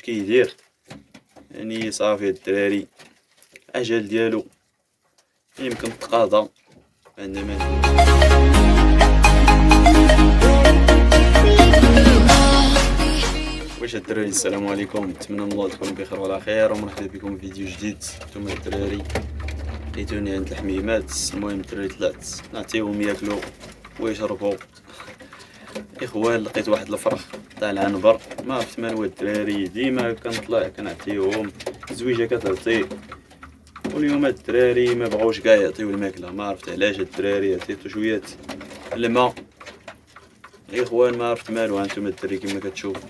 كيدير. يعني صافي الدراري الاجل ديالو يمكن تقاضى عندما واش الدراري. السلام عليكم، نتمنى من الله تكونوا بخير وعلى خير، ومرحبا بكم في فيديو جديد. نتوما الدراري لقيتوني عند الحميمات. المهم الدراري طلعت نعطيهم ياكلوا ويشربوا. اخوان لقيت واحد الفرخ تاع العنبر، ما عرفت مال هو الدراري، ديما كنطلع كنعطيهم زويجه كتعطي، واليوم الدراري ما بغاوش كاع يعطيو الماكله، ما عرفت علاش. الدراري عطيتو شويه الماء. اخوان ما عرفت مالو، هانتوما الدراري كما كتشوفوا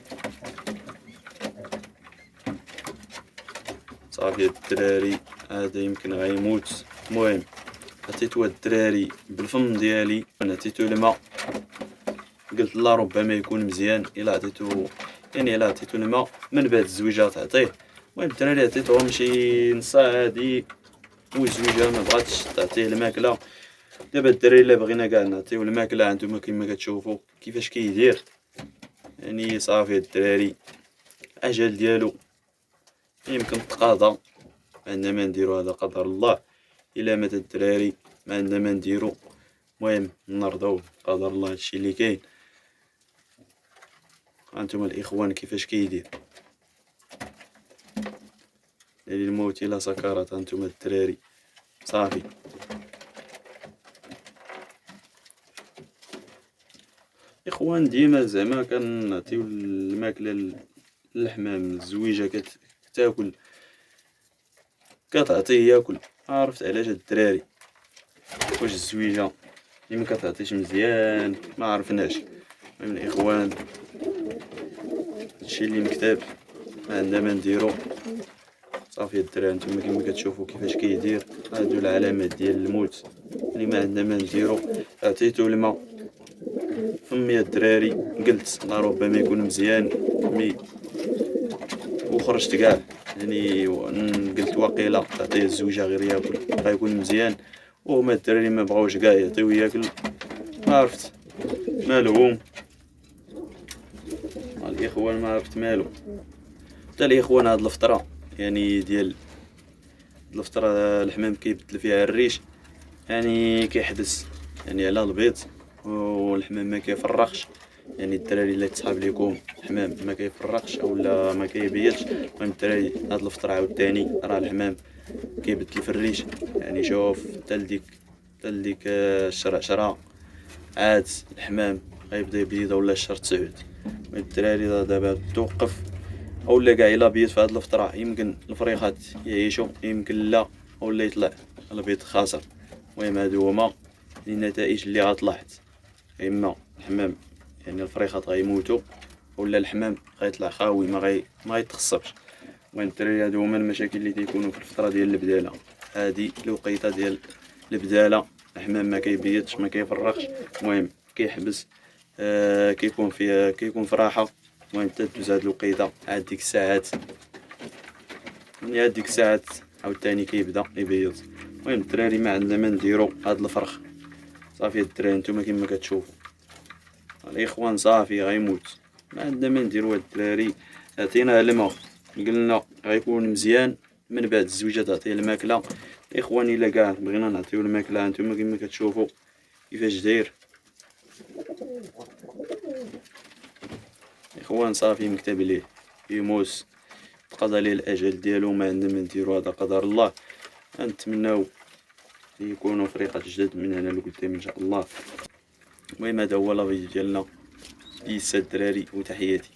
صافي الدراري هذا يمكن غيموت. المهم عطيتو الدراري بالفم ديالي، عطيتو الماء، قلت لا ربما يكون مزيان الا عطيتو، يعني الا عطيتو الماء من بعد الزويجه تعطيه. المهم الدراري عطيتهم شي نص هادي والزويجه ما بغاتش تعطيه الماكله. دابا الدراري الا بغينا كاع نعطيو الماكله، هانتوما كما كتشوفوا كيفاش كيدير. يعني صافي الدراري الاجل ديالو يمكن تقاضى، عندنا ما نديرو، هذا قدر الله. الا مات الدراري ما عندنا ما نديرو، المهم نرضاو قدر الله، هادشي اللي كاين. هانتوما الاخوان كيفاش كيدير، للموت الى سكرات. هانتوما الدراري صافي اخوان ديما زعما كنعطيو الماكله للحمام، الزويجه كتاكل كتعطيه ياكل. عرفت علاش الدراري، واش الزويجه اللي ما كتعطيش مزيان ما عرفناش. المهم الاخوان هادشي اللي مكتاب، ما عندنا ما نديرو. صافي الدراري نتوما كما كتشوفوا كيفاش كيدير، هادو العلامات ديال الموت اللي ما عندنا ما نديرو. عطيتو الماء فمي الدراري، قلت لا ربما يكون مزيان مي وخرجت كاع، يعني قلت واقيلا تعطيه الزوجه غير ياكل غيكون مزيان. وهما الدراري ما بغاوش كاع يعطيو ياكل، ما عرفت مالهم الاخوان، ما عرفت مالو. حتى الاخوان هاد الفطره يعني ديال الفطره الحمام كيبدل فيها الريش، يعني كيحبس يعني على البيض، والحمام ما كيفرخش. يعني الدراري الا تسحاب ليكم حمام ما كيفرخش اولا ما كيبيضش، المهم الدراري هاد الفطره عاوتاني راه الحمام كيبدل في الريش. يعني شوف تلديك الشرع عاد الحمام غيبدا يبيض ولا الشهر 9. الدراري دابا توقف اولا كاع الا بيض في هاد الفطره يمكن الفريخات يعيشوا، يمكن لا اولا يطلع البيض خاسر. المهم هادو هما النتائج اللي غطلعت، اما الحمام يعني الفريخات غيموتوا ولا الحمام غيطلع خاوي ما غيتخصبش. المهم الدراري هادو هما المشاكل اللي تيكونوا في الفتره ديال البداله. هادي الوقيته ديال البداله، الحمام ما كيبيضش ما كيفرخش، المهم كيحبس، كيكون في راحه. المهم تدوز هاد الوقيته، عاد ديك الساعات من هاد ديك الساعات عاوتاني كيبدا يبيض. المهم الدراري ما عندنا ما نديرو، هاد الفرخ صافي الدراري نتوما كما كتشوفوا الاخوان صافي غيموت، ما عندنا ما نديرو. الدراري عطيناه الماء، قلنا غيكون مزيان من بعد الزويجه تعطيه الماكله. الاخوان الا كاع بغينا نعطيو الماكله، هانتوما كما كتشوفوا كيفاش داير. اخوان صافي مكتب ليه يموس، تقضى ليه الاجل ديالو، ما عندنا ما نديرو، هذا قدر الله. نتمناو يكونوا فريقات جدد من هنا لقدام ان شاء الله. المهم هذا هو لا فيديو ديالنا. بيس الدراري وتحياتي.